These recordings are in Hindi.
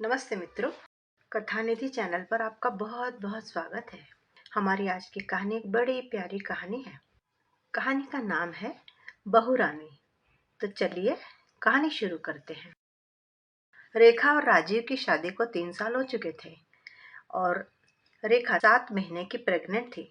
नमस्ते मित्रों, कथानिधि चैनल पर आपका बहुत बहुत स्वागत है। हमारी आज की कहानी एक बड़ी प्यारी कहानी है। कहानी का नाम है बहू रानी। तो चलिए कहानी शुरू करते हैं। रेखा और राजीव की शादी को 3 साल हो चुके थे और रेखा 7 महीने की प्रेग्नेंट थी,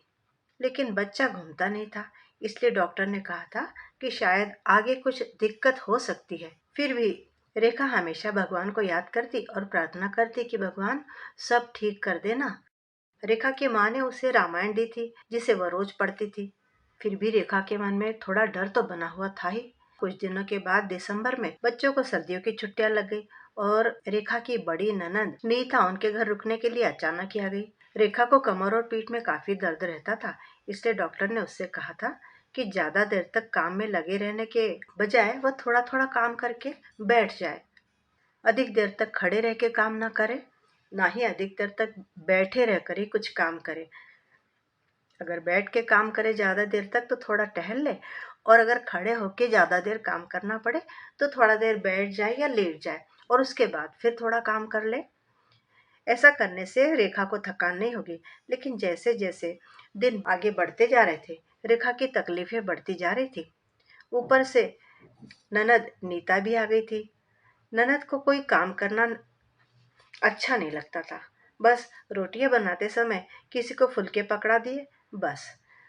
लेकिन बच्चा घूमता नहीं था। इसलिए डॉक्टर ने कहा था कि शायद आगे कुछ दिक्कत हो सकती है। फिर भी रेखा हमेशा भगवान को याद करती और प्रार्थना करती कि भगवान सब ठीक कर देना। रेखा की माँ ने उसे रामायण दी थी, जिसे वह रोज पढ़ती थी। फिर भी रेखा के मन में थोड़ा डर तो बना हुआ था ही। कुछ दिनों के बाद दिसंबर में बच्चों को सर्दियों की छुट्टियां लग गई और रेखा की बड़ी ननद नीता उनके घर रुकने के लिए अचानक ही आ गई। रेखा को कमर और पीठ में काफी दर्द रहता था, इसलिए डॉक्टर ने उससे कहा था कि ज्यादा देर तक काम में लगे रहने के बजाय वह थोड़ा थोड़ा काम करके बैठ जाए। अधिक देर तक खड़े रह के काम ना करे, ना ही अधिक देर तक बैठे रहकर ही कुछ काम करे। अगर बैठ के काम करे ज्यादा देर तक तो थोड़ा टहल ले, और अगर खड़े होके ज्यादा देर काम करना पड़े तो थोड़ा देर बैठ जाए या लेट जाए और उसके बाद फिर थोड़ा काम कर ले। ऐसा करने से रेखा को थकान नहीं होगी। लेकिन जैसे जैसे दिन आगे बढ़ते जा रहे थे, रेखा की तकलीफें बढ़ती जा रही थी। ऊपर से ननद नीता भी आ गई थी। ननद को कोई काम करना अच्छा नहीं लगता था। बस रोटियां बनाते समय किसी को फुलके पकड़ा दिए, बस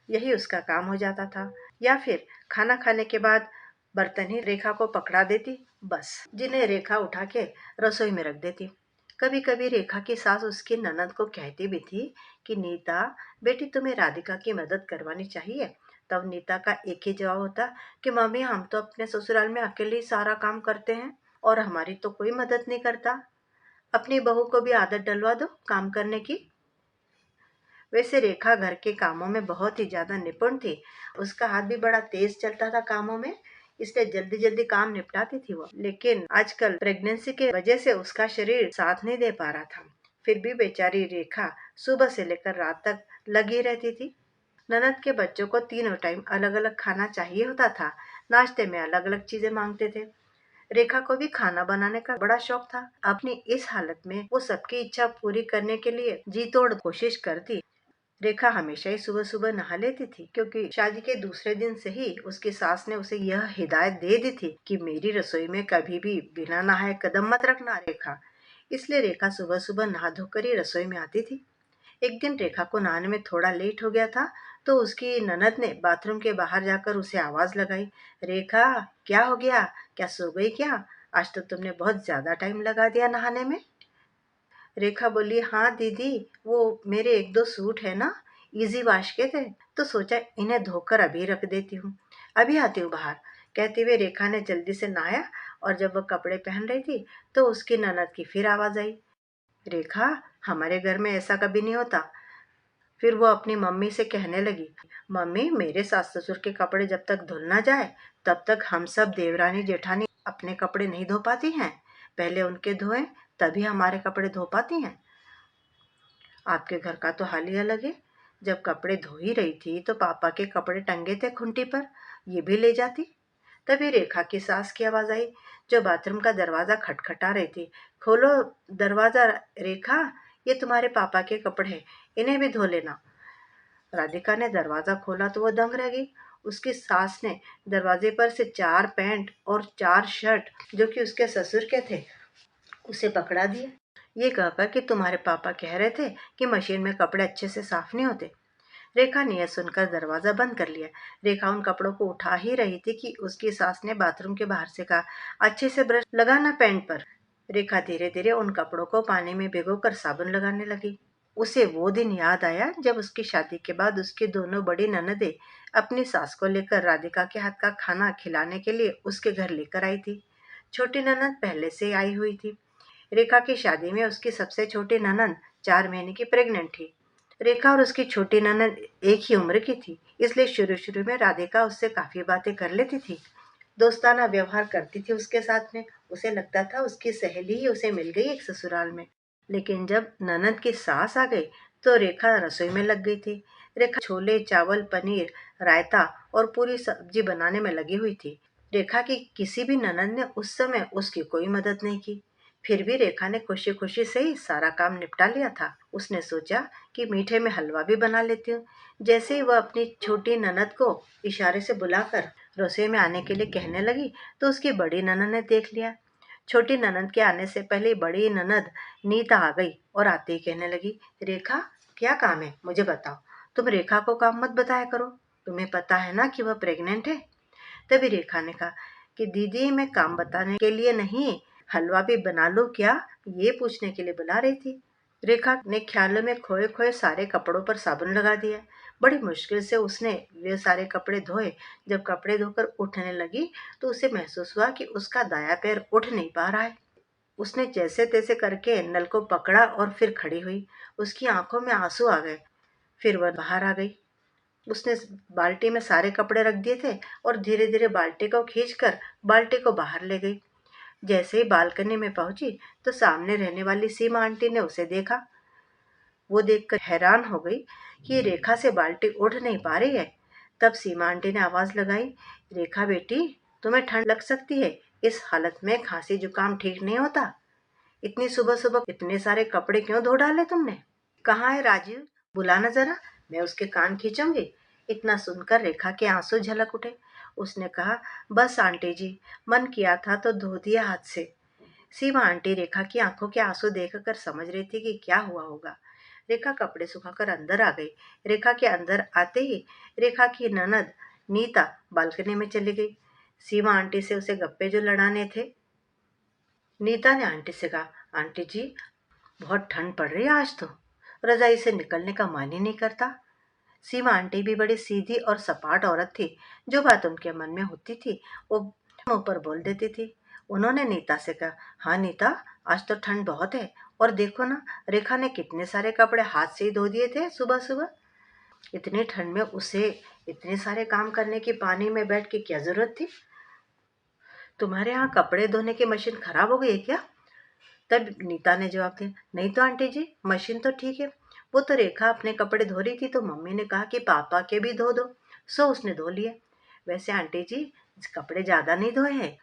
यही उसका काम हो जाता था। या फिर खाना खाने के बाद बर्तन ही रेखा को पकड़ा देती, बस जिन्हें रेखा उठा के रसोई में रख देती। कभी कभी रेखा की सास उसकी ननद को कहती भी थी कि नीता बेटी, तुम्हें राधिका की मदद करवानी चाहिए। तब नीता का एक ही जवाब होता कि मम्मी, हम तो अपने ससुराल में अकेले ही सारा काम करते हैं और हमारी तो कोई मदद नहीं करता। अपनी बहू को भी आदत डलवा दो काम करने की। वैसे रेखा घर के कामों में बहुत ही ज्यादा निपुण थी। उसका हाथ भी बड़ा तेज चलता था कामों में, इसलिए जल्दी जल्दी काम निपटाती थी वो। लेकिन आजकल प्रेगनेंसी के वजह से उसका शरीर साथ नहीं दे पा रहा था। फिर भी बेचारी रेखा सुबह से लेकर रात तक लगी रहती थी। ननद के बच्चों को तीनों टाइम अलग अलग खाना चाहिए होता था। नाश्ते में अलग अलग चीजें मांगते थे। रेखा को भी खाना बनाने का बड़ा शौक था। अपनी इस हालत में वो सबकी इच्छा पूरी करने के लिए जी तोड़ कोशिश करती। रेखा हमेशा ही सुबह सुबह नहा लेती थी, क्योंकि शादी के दूसरे दिन से ही उसकी सास ने उसे यह हिदायत दे दी थी कि मेरी रसोई में कभी भी बिना नहाए कदम मत रखना रेखा। इसलिए रेखा सुबह सुबह नहा धोकर ही रसोई में आती थी। एक दिन रेखा को नहाने में थोड़ा लेट हो गया था, तो उसकी ननद ने बाथरूम के बाहर जाकर उसे आवाज लगाई, रेखा क्या हो गया, क्या सो गई क्या? आज तो तुमने बहुत ज्यादा टाइम लगा दिया नहाने में। रेखा बोली, हाँ दीदी, वो मेरे एक दो सूट है ना, इजी वॉश के थे, तो सोचा इन्हें धोकर अभी रख देती हूँ, अभी आती हूँ बाहर। कहते हुए रेखा ने जल्दी से नहाया और जब वो कपड़े पहन रही थी तो उसकी ननद की फिर आवाज आई, रेखा, हमारे घर में ऐसा कभी नहीं होता। फिर वो अपनी मम्मी से कहने लगी, मम्मी, मेरे सास ससुर के कपड़े जब तक धुल ना जाए तब तक हम सब देवरानी जेठानी अपने कपड़े नहीं धो पाती हैं। पहले उनके धोएं, तभी हमारे कपड़े धो पाती हैं। आपके घर का तो हाल ही अलग है। जब कपड़े धो ही रही थी तो पापा के कपड़े टंगे थे खूंटी पर, ये भी ले जाती। तभी रेखा की सास की आवाज आई, जो बाथरूम का दरवाजा खटखटा रही थी, खोलो दरवाजा रेखा, ये तुम्हारे पापा के कपड़े हैं, इन्हें भी धो लेना। राधिका ने दरवाजा खोला तो वो दंग रह गई। उसकी सास ने दरवाजे पर से 4 पैंट और 4 शर्ट, जो कि उसके ससुर के थे, उसे पकड़ा दिया। ये कहकर कि तुम्हारे पापा कह रहे थे कि मशीन में कपड़े अच्छे से साफ नहीं होते। रेखा ने यह सुनकर दरवाजा बंद कर लिया। रेखा उन कपड़ों को उठा ही रही थी कि उसकी सास ने बाथरूम के बाहर से कहा, अच्छे से ब्रश लगाना पैंट पर। रेखा धीरे धीरे उन कपड़ों को पानी में भिगोकर साबुन लगाने लगी। उसे वो दिन याद आया जब उसकी शादी के बाद उसकी दोनों बड़ी ननदें अपनी सास को लेकर राधिका के हाथ का खाना खिलाने के लिए उसके घर लेकर आई थी। छोटी ननद पहले से आई हुई थी। रेखा की शादी में उसकी सबसे छोटी ननद 4 महीने की प्रेग्नेंट थी। रेखा और उसकी छोटी ननद एक ही उम्र की थी, इसलिए शुरू शुरू में राधिका उससे काफी बातें कर लेती थी, दोस्ताना व्यवहार करती थी उसके साथ में। उसे लगता था उसकी सहेली ही उसे मिल गई एक ससुराल में। लेकिन जब ननद की सास आ गई तो रेखा रसोई में लग गई थी। रेखा छोले चावल पनीर रायता और पूरी सब्जी बनाने में लगी हुई थी। रेखा की किसी भी ननद ने उस समय उसकी कोई मदद नहीं की। फिर भी रेखा ने खुशी खुशी से ही सारा काम निपटा लिया था। उसने सोचा कि मीठे में हलवा भी बना लेती हूँ। जैसे ही वह अपनी छोटी ननद को इशारे से बुलाकर रसोई में आने के लिए कहने लगी, तो उसकी बड़ी ननद ने देख लिया। छोटी ननद के आने से पहले बड़ी ननद नीता आ गई और आते ही कहने लगी, रेखा क्या काम है मुझे बताओ। तुम रेखा को काम मत बताया करो, तुम्हें पता है ना कि वह प्रेग्नेंट है। तभी रेखा ने कहा कि दीदी मैं काम बताने के लिए नहीं, हलवा भी बना लो क्या, ये पूछने के लिए बुला रही थी। रेखा ने ख्यालों में खोए खोए सारे कपड़ों पर साबुन लगा दिया। बड़ी मुश्किल से उसने वे सारे कपड़े धोए। जब कपड़े धोकर उठने लगी तो उसे महसूस हुआ कि उसका दायां पैर उठ नहीं पा रहा है। उसने जैसे तैसे करके नल को पकड़ा और फिर खड़ी हुई। उसकी आंखों में आंसू आ गए। फिर वह बाहर आ गई। उसने बाल्टी में सारे कपड़े रख दिए थे और धीरे धीरे बाल्टी को खींचकर बाल्टी को बाहर ले गई। जैसे ही बालकनी में पहुंची तो सामने रहने वाली सीमा आंटी ने उसे देखा। वो देखकर हैरान हो गई कि रेखा से बाल्टी उठ नहीं पा रही है। तब सीमा आंटी ने आवाज लगाई, रेखा बेटी तुम्हें ठंड लग सकती है, इस हालत में खांसी जुकाम ठीक नहीं होता। इतनी सुबह सुबह इतने सारे कपड़े क्यों धो डाले तुमने। कहाँ है राजीव, बुलाना जरा, मैं उसके कान खींचूंगी। इतना सुनकर रेखा के आंसू झलक उठे। उसने कहा, बस आंटी जी, मन किया था तो धो दिया हाथ से। सीमा आंटी रेखा की आंखों के आंसू देखकर समझ रही थी कि क्या हुआ होगा। रेखा कपड़े सुखाकर अंदर आ गई। रेखा के अंदर आते ही रेखा की ननद नीता बालकनी में चली गई। सीमा आंटी से उसे गप्पे जो लड़ाने थे। नीता ने आंटी से कहा, आंटी जी बहुत ठंड पड़ रही है आज तो, रजाई से निकलने का मन ही नहीं करता। सीमा आंटी भी बड़ी सीधी और सपाट औरत थी। जो बात उनके मन में होती थी वो मुंह पर बोल देती थी। उन्होंने नीता से कहा, हाँ नीता, आज तो ठंड बहुत है, और देखो ना, रेखा ने कितने सारे कपड़े हाथ से ही धो दिए थे सुबह सुबह। इतनी ठंड में उसे इतने सारे काम करने की पानी में बैठ के क्या जरूरत थी। तुम्हारे यहाँ कपड़े धोने की मशीन खराब हो गई है क्या। तब नीता ने जवाब दिया, नहीं तो आंटी जी, मशीन तो ठीक है। वो तो रेखा अपने कपड़े धो रही थी तो मम्मी ने कहा कि पापा के भी धो दो, सो उसने धो लिए। वैसे आंटी जी, कपड़े ज्यादा नहीं धोए हैं।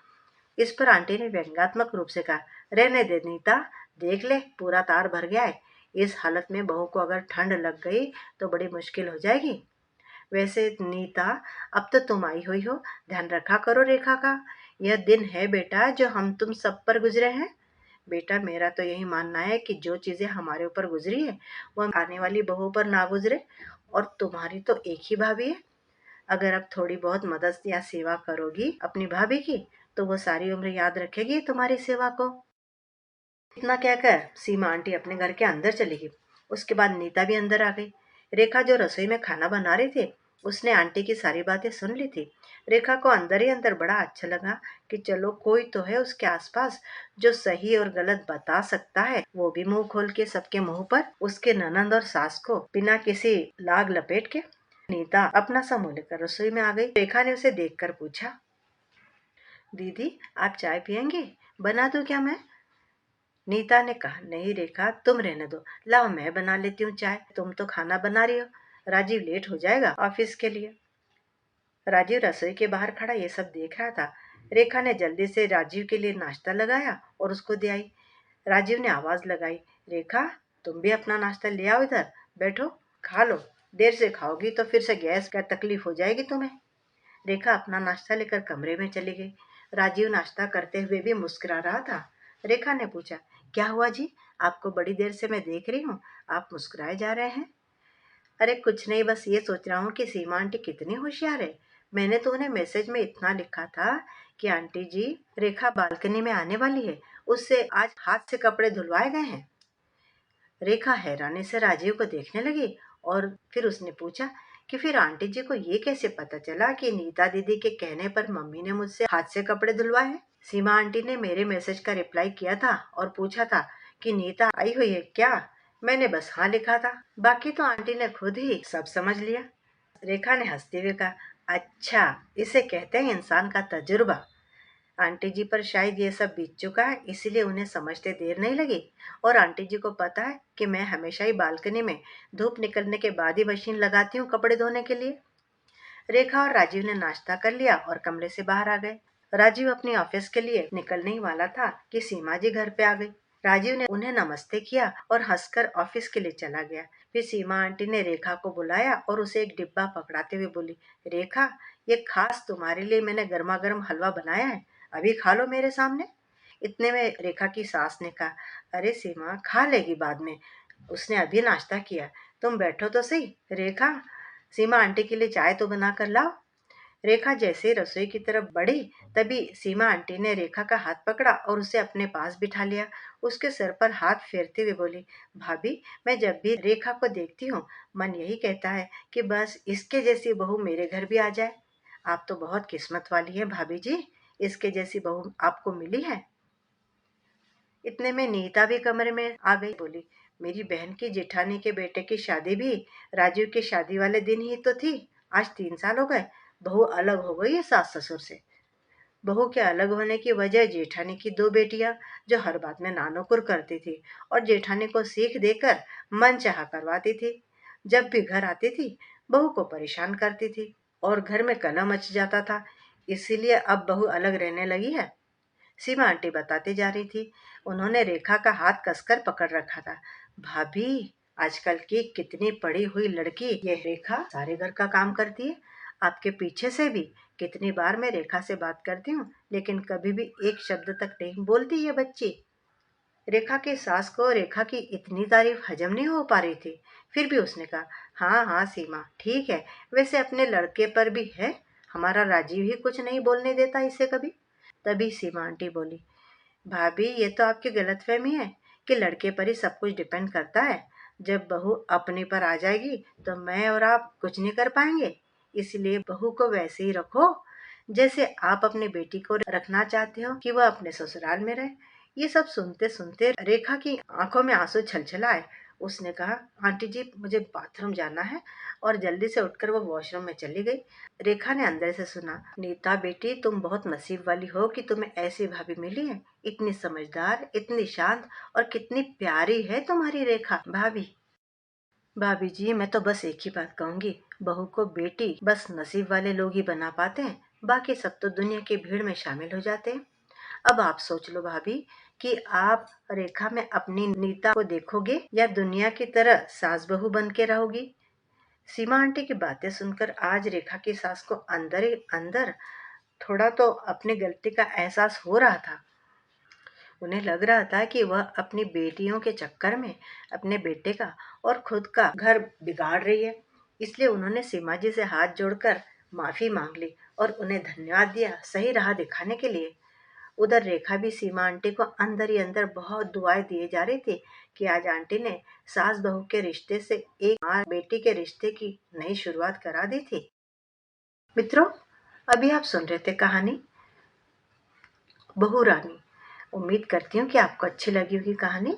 इस पर आंटी ने व्यंग्यात्मक रूप से कहा, रहने दे नीता, देख ले पूरा तार भर गया है। इस हालत में बहू को अगर ठंड लग गई तो बड़ी मुश्किल हो जाएगी। वैसे नीता, अब तो तुम आई हुई हो, ध्यान रखा करो रेखा का। यह दिन है बेटा जो हम तुम सब पर गुजरे हैं। बेटा मेरा तो यही मानना है कि जो चीजें हमारे ऊपर गुजरी है वह आने वाली बहू पर ना गुजरे। और तुम्हारी तो एक ही भाभी है। अगर अब थोड़ी बहुत मदद या सेवा करोगी अपनी भाभी की तो वो सारी उम्र याद रखेगी तुम्हारी सेवा को। इतना कहकर सीमा आंटी अपने घर के अंदर चली गई। उसके बाद नीता भी अंदर आ गई। रेखा जो रसोई में खाना बना रही थी उसने आंटी की सारी बातें सुन ली थी। रेखा को अंदर ही अंदर बड़ा अच्छा लगा कि चलो कोई तो है उसके आसपास जो सही और गलत बता सकता है। वो भी मुंह खोल के सबके मुंह पर उसके ननंद और सास को बिना किसी लाग लपेट के। नीता अपना सा मुंह लेकर रसोई में आ गई। रेखा ने उसे देखकर पूछा, दीदी आप चाय पियेंगे, बना दूं क्या मैं। नीता ने कहा, नहीं रेखा तुम रहने दो, लाओ मैं बना लेती हूँ चाय, तुम तो खाना बना रही हो, राजीव लेट हो जाएगा ऑफिस के लिए। राजीव रसोई के बाहर खड़ा ये सब देख रहा था। रेखा ने जल्दी से राजीव के लिए नाश्ता लगाया और उसको दे आई। राजीव ने आवाज लगाई, रेखा तुम भी अपना नाश्ता ले आओ, इधर बैठो, खा लो, देर से खाओगी तो फिर से गैस का तकलीफ हो जाएगी तुम्हें। रेखा अपना नाश्ता लेकर कमरे में चली गई। राजीव नाश्ता करते हुए भी मुस्कुरा रहा था। रेखा ने पूछा, क्या हुआ जी, आपको बड़ी देर से मैं देख रही हूँ, आप मुस्कुराए जा रहे हैं। अरे कुछ नहीं, बस ये सोच रहा हूँ कि सीमा आंटी कितनी होशियार है। मैंने तो उन्हें मैसेज में इतना लिखा था कि आंटी जी रेखा बालकनी में आने वाली है, उससे आज हाथ से कपड़े धुलवाए गए हैं। रेखा हैरानी से राजीव को देखने लगी और फिर उसने पूछा कि फिर आंटी जी को ये कैसे पता चला कि नीता दीदी के कहने पर मम्मी ने मुझसे हाथ से कपड़े धुलवाए हैं। सीमा आंटी ने मेरे मैसेज का रिप्लाई किया था और पूछा था कि नीता आई हुई है क्या। मैंने बस हाँ लिखा था, बाकी तो आंटी ने खुद ही सब समझ लिया। रेखा ने हंसते हुए कहा, अच्छा इसे कहते हैं इंसान का तजुर्बा। आंटी जी पर शायद ये सब बीत चुका है, इसीलिए उन्हें समझते देर नहीं लगी। और आंटी जी को पता है कि मैं हमेशा ही बालकनी में धूप निकलने के बाद ही मशीन लगाती हूँ कपड़े धोने के लिए। रेखा और राजीव ने नाश्ता कर लिया और कमरे से बाहर आ गए। राजीव अपने ऑफिस के लिए निकलने ही वाला था कि सीमा जी घर पे आ गई। राजीव ने उन्हें नमस्ते किया और हंसकर ऑफिस के लिए चला गया। फिर सीमा आंटी ने रेखा को बुलाया और उसे एक डिब्बा पकड़ाते हुए बोली, रेखा, ये खास तुम्हारे लिए मैंने गर्मा गर्म हलवा बनाया है, अभी खा लो मेरे सामने। इतने में रेखा की सास ने कहा, अरे सीमा, खा लेगी बाद में, उसने अभी नाश्ता किया, तुम बैठो तो सही। रेखा, सीमा आंटी के लिए चाय तो बना कर लाओ। रेखा जैसे रसोई की तरफ बढ़ी, तभी सीमा आंटी ने रेखा का हाथ पकड़ा और उसे अपने पास बिठा लिया। उसके सर पर हाथ फेरते हुए बोली, भाभी, मैं जब भी रेखा को देखती हूँ, मन यही कहता है कि बस इसके जैसी बहू मेरे घर भी आ जाए। आप तो बहुत किस्मत वाली है भाभी जी, इसके जैसी बहू आपको मिली है। इतने में नीता भी कमरे में आ गई, बोली, मेरी बहन की जेठानी के बेटे की शादी भी राजीव की शादी वाले दिन ही तो थी। आज 3 साल हो गए, बहू अलग हो गई है सास ससुर से। बहू के अलग होने की वजह जेठानी की 2 बेटियां, जो हर बात में नानुकुर करती थी और जेठानी को सीख देकर मनचाहा करवाती थी। जब भी घर आती थी, बहू को परेशान करती थी और घर में कलह मच जाता था। इसीलिए अब बहू अलग रहने लगी है। सीमा आंटी बताती जा रही थी। उन्होंने रेखा का हाथ कसकर पकड़ रखा था। भाभी, आजकल की कितनी पढ़ी हुई लड़की ये रेखा सारे घर का काम करती है। आपके पीछे से भी कितनी बार मैं रेखा से बात करती हूँ, लेकिन कभी भी एक शब्द तक नहीं बोलती ये बच्ची। रेखा की सास को रेखा की इतनी तारीफ हजम नहीं हो पा रही थी। फिर भी उसने कहा, हाँ हाँ सीमा, ठीक है, वैसे अपने लड़के पर भी है, हमारा राजीव ही कुछ नहीं बोलने देता इसे कभी। तभी सीमा आंटी बोली, भाभी, ये तो आपकी गलतफहमी है कि लड़के पर ही सब कुछ डिपेंड करता है। जब बहू अपने पर आ जाएगी तो मैं और आप कुछ नहीं कर पाएंगे। इसलिए बहू को वैसे ही रखो जैसे आप अपनी बेटी को रखना चाहते हो कि वह अपने ससुराल में रहे। ये सब सुनते सुनते रेखा की आंखों में आंसू छलछलाए। उसने कहा, आंटी जी, मुझे बाथरूम जाना है, और जल्दी से उठकर वो वॉशरूम में चली गई। रेखा ने अंदर से सुना, नीता बेटी, तुम बहुत नसीब वाली हो कि तुम्हें ऐसी भाभी मिली है, इतनी समझदार, इतनी शांत, और कितनी प्यारी है तुम्हारी रेखा भाभी। भाभी जी, मैं तो बस एक ही बात कहूंगी, बहू को बेटी बस नसीब वाले लोग ही बना पाते हैं, बाकी सब तो दुनिया की भीड़ में शामिल हो जाते हैं। अब आप सोच लो भाभी कि आप रेखा में अपनी नीता को देखोगे या दुनिया की तरह सास बहू बन के रहोगी। सीमा आंटी की बातें सुनकर आज रेखा की सास को अंदर ही अंदर थोड़ा तो अपनी गलती का एहसास हो रहा था। उन्हें लग रहा था कि वह अपनी बेटियों के चक्कर में अपने बेटे का और खुद का घर बिगाड़ रही है। इसलिए उन्होंने सीमा जी से हाथ जोड़कर माफी मांग ली और उन्हें धन्यवाद दिया सही राह दिखाने के लिए। उधर रेखा भी सीमा आंटी को अंदर ही अंदर बहुत दुआएं दिए जा रही थी कि आज आंटी ने सास बहू के रिश्ते से एक माँ बेटी के रिश्ते की नई शुरुआत करा दी थी। मित्रों, अभी आप सुन रहे थे कहानी बहू रानी। उम्मीद करती हूँ कि आपको अच्छी लगी होगी कहानी।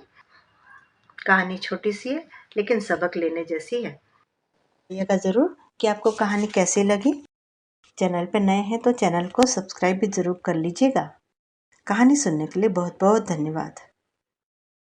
कहानी छोटी सी है लेकिन सबक लेने जैसी है। बताइएगा ज़रूर कि आपको कहानी कैसी लगी। चैनल पर नए हैं तो चैनल को सब्सक्राइब भी ज़रूर कर लीजिएगा। कहानी सुनने के लिए बहुत बहुत धन्यवाद।